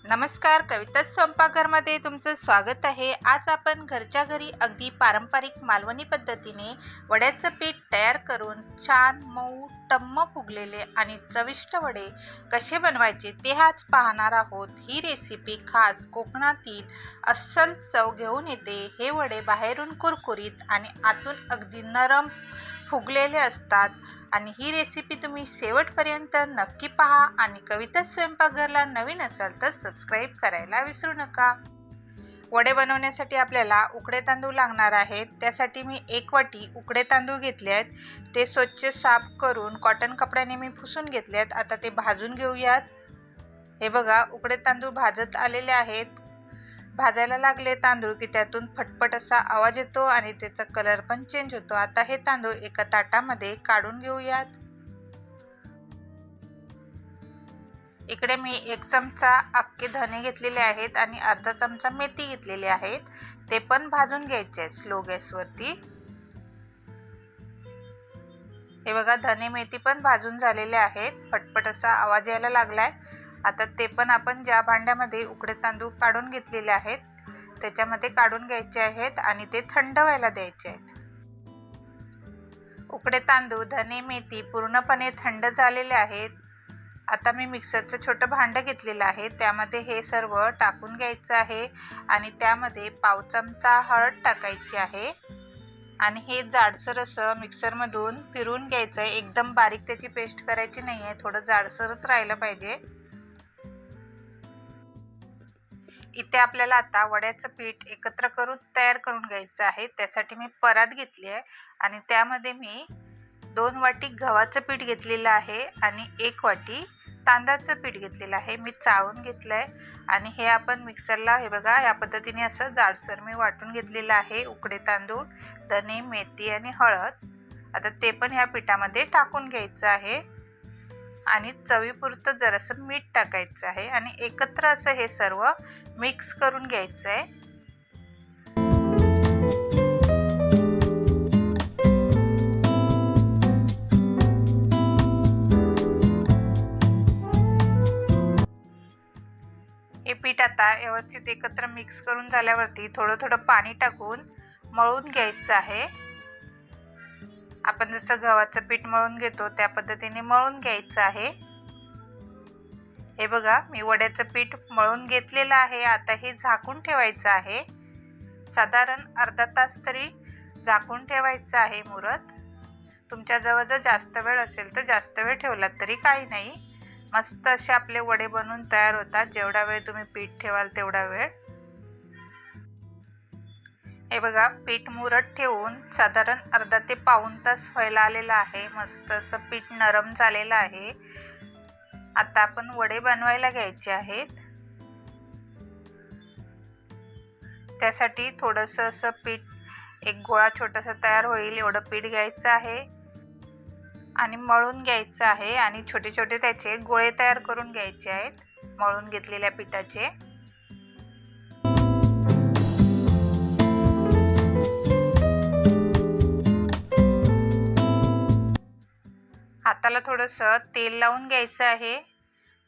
नमस्कार, कविता स्वयंपाकघरमध्ये तुमचं स्वागत आहे। आज आपण घरच्या घरी अगदी पारंपरिक मालवणी पद्धतीने वड्याचं पीठ तयार करून छान मऊ टम्म फुगलेले आणि चविष्ट वडे कसे बनवायचे ते आज पाहणार आहोत। ही रेसिपी खास कोकणातील अस्सल चव घेऊन येते। हे वडे बाहेरून कुरकुरीत आणि आतून अगदी नरम फुगलेले असतात आणि ही रेसिपी तुम्ही शेवटपर्यंत नक्की पहा आणि कविता स्वयंपाकघरला नवीन असाल तर सबस्क्राईब करायला विसरू नका। वडे बनवण्यासाठी आपल्याला उकडे तांदूळ लागणार आहेत। त्यासाठी मी 1 वाटी उकडे तांदूळ घेतले आहेत। ते स्वच्छ साफ करून कॉटन कपड्याने मी पुसून घेतले आहेत। आता ते भाजून घेऊयात। हे बघा, उकडे तांदूळ भाजत आलेले आहेत। भाजायला लागले तांदूळ की त्यातून फटफट असा आवाज येतो आणि त्याचा कलर पण चेंज होतो। आता हे तांदूळ एका ताटामध्ये काढून घेऊयात। इकडे मी 1 चमचा अख्खे धने घेतलेले आहेत आणि अर्धा चमचा मेथी घेतलेली आहेत। ते पण भाजून घ्यायचे स्लो गॅसवरती। हे बघा, धने मेथी पण भाजून झालेले आहेत। फटफट असा आवाज यायला लागलाय। आता ते पण आपण ज्या भांड्यामध्ये उकडे तांदूळ काढून घेतलेले आहेत त्याच्यामध्ये काढून घ्यायचे आहेत आणि ते थंड व्हायला द्यायचे आहेत। उकडे तांदूळ, धने, मेथी पूर्णपणे थंड झालेले आहेत। आता मी मिक्सरचं छोटं भांडं घेतलेलं आहे। त्यामध्ये हे सर्व टाकून घ्यायचं आहे आणि त्यामध्ये पाव चमचा हळद टाकायची आहे आणि हे जाडसर असं मिक्सरमधून फिरून घ्यायचं आहे। एकदम बारीक त्याची पेस्ट करायची नाही आहे, थोडं जाडसरच राहिलं पाहिजे। इथे आपल्याला आता वड्याचं पीठ एकत्र करून तयार करून घ्यायचं आहे। त्यासाठी मी परात घेतली आहे आणि त्यामध्ये मी 2 वाटी गव्हाचं पीठ घेतलेलं आहे आणि 1 वाटी तांदळाचं पीठ घेतलेलं आहे। मी चाळून घेतलं आहे आणि हे आपण मिक्सरला हे बघा या पद्धतीने असं जाडसर मी वाटून घेतलेलं आहे। उकडे तांदूळ, धने, मेथी आणि हळद आता ते पण ह्या पिठामध्ये टाकून घ्यायचं आहे आणि चवीपुरतं जरासं मीठ टाकायचं आहे आणि एकत्र असं हे सर्व मिक्स करून घ्यायचं आहे। हे पीठ आता व्यवस्थित एकत्र मिक्स करून झाल्यावरती थोडं थोडं पाणी टाकून मळून घ्यायचं आहे। आपण जसं गव्हाचं पीठ मळून घेतो त्या पद्धतीने मळून घ्यायचं आहे। हे बघा, मी वड्याचं पीठ मळून घेतलेलं आहे। आता हे झाकून ठेवायचं आहे। साधारण अर्धा तास तरी झाकून ठेवायचं आहे मुरत। तुमच्याजवळ जर जास्त वेळ असेल तर जास्त वेळ ठेवलात तरी काही नाही। मस्त असे आपले वडे बनवून तयार होतात जेवढा वेळ तुम्ही पीठ ठेवाल तेवढा वेळ। हे बघा, पीठ मुरत ठेवून साधारण अर्धा ते पाऊण तास व्हायला आलेलं आहे। मस्त असं पीठ नरम झालेलं आहे। आता आपण वडे बनवायला घ्यायचे आहेत। त्यासाठी थोडंसं असं पीठ, एक गोळा छोटासा तयार होईल एवढं पीठ घ्यायचं आहे आणि मळून घ्यायचं आहे आणि छोटे छोटे त्याचे गोळे तयार करून घ्यायचे आहेत मळून घेतलेल्या पिठाचे। हाताला थोडंसं तेल लावून घ्यायचं आहे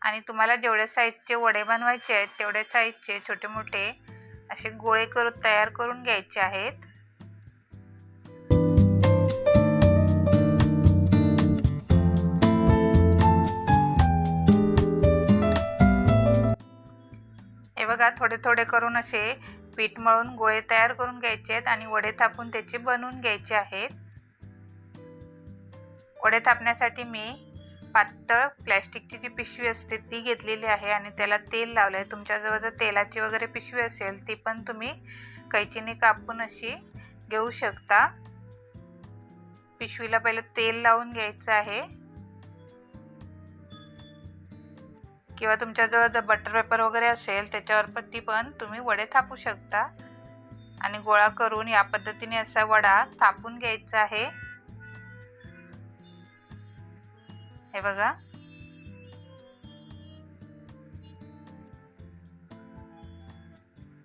आणि तुम्हाला जेवढ्या साईजचे वडे बनवायचे आहेत तेवढ्या साईजचे छोटे मोठे असे गोळे करून तयार करून घ्यायचे आहेत। हे बघा, थोडे थोडे करून असे पीठ मळून गोळे तयार करून घ्यायचे आहेत आणि वडे थापून त्याचे बनवून घ्यायचे आहेत। वडे थापण्यासाठी मी पातळ प्लॅस्टिकची जी पिशवी असते ती घेतलेली आहे आणि त्याला तेल लावलं आहे। तुमच्याजवळ जर तेलाची वगैरे पिशवी असेल ती पण तुम्ही कैचीने कापून अशी घेऊ शकता। पिशवीला पहिलं तेल लावून घ्यायचं आहे किंवा तुमच्याजवळ जर बटर पेपर वगैरे असेल त्याच्यावर पण ती पण तुम्ही वडे थापू शकता आणि गोळा करून या पद्धतीने असा वडा थापून घ्यायचा आहे। हे बघा,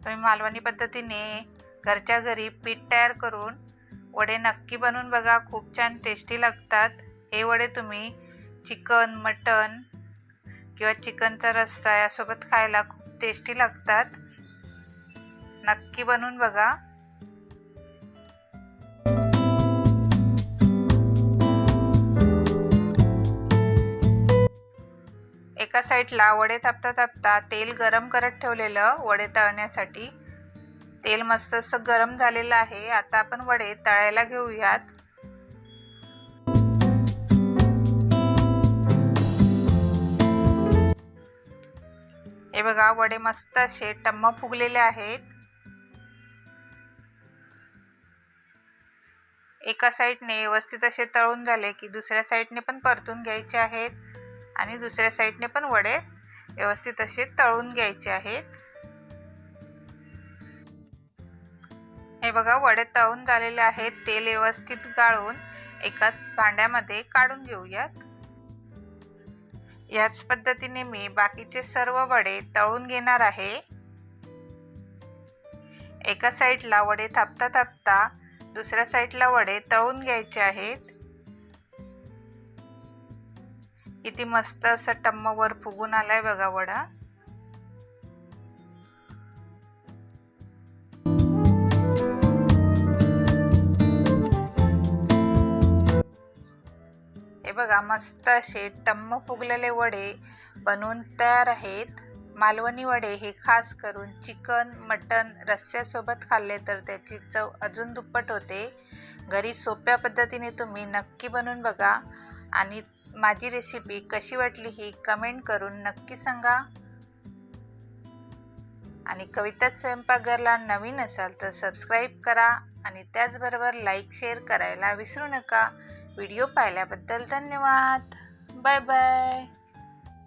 तुम्ही मालवणी पद्धतीने घरच्या घरी पीठ तयार करून वडे नक्की बनवून बघा, खूप छान टेस्टी लागतात। हे वडे तुम्ही चिकन, मटन किंवा चिकनचा रस्सा यासोबत खायला खूप टेस्टी लागतात. नक्की बनवून बघा. एका साईडला वडे थापता थापता तेल गरम करत ठेवलेलं वडे तळण्यासाठी. तेल मस्त असं गरम झालेलं आहे. आता आपण वडे तळायला घेऊयात. हे बघा, वडे मस्त असे टम्म फुगलेले आहेत. एका साईडने व्यवस्थित असे तळून झाले की दुसऱ्या साईडने पण परतून घ्यायचे आहेत आणि दुसऱ्या साईडने पण वडे व्यवस्थित असे तळून घ्यायचे आहेत. हे बघा, वडे तळून झालेले आहेत. तेल व्यवस्थित गाळून एका भांड्यामध्ये काढून घेऊयात. याच पद्धतीने मी बाकीचे सर्व वडे तळून घेणार आहे. एका साईडला वडे थापता थापता दुसऱ्या साईडला वडे तळून घ्यायचे आहेत. किती मस्त असं टम्म वर फुगून आलाय बघा वडा. हे बघा, मस्त असे टम्म फुगलेले वडे बनवून तयार आहेत. मालवणी वडे हे खास करून चिकन, मटन, रस्स्यासोबत खाल्ले तर त्याची चव अजून दुप्पट होते. घरी सोप्या पद्धतीने तुम्ही नक्की बनवून बघा आणि माझी रेसिपी कशी वाटली ही कमेंट करून नक्की सांगा. आणि कविता स्वयंपाकघरला नवीन असाल तर सबस्क्राईब करा आणि त्याचबरोबर लाईक शेअर करायला विसरू नका. व्हिडिओ पाहिल्याबद्दल धन्यवाद. Bye bye.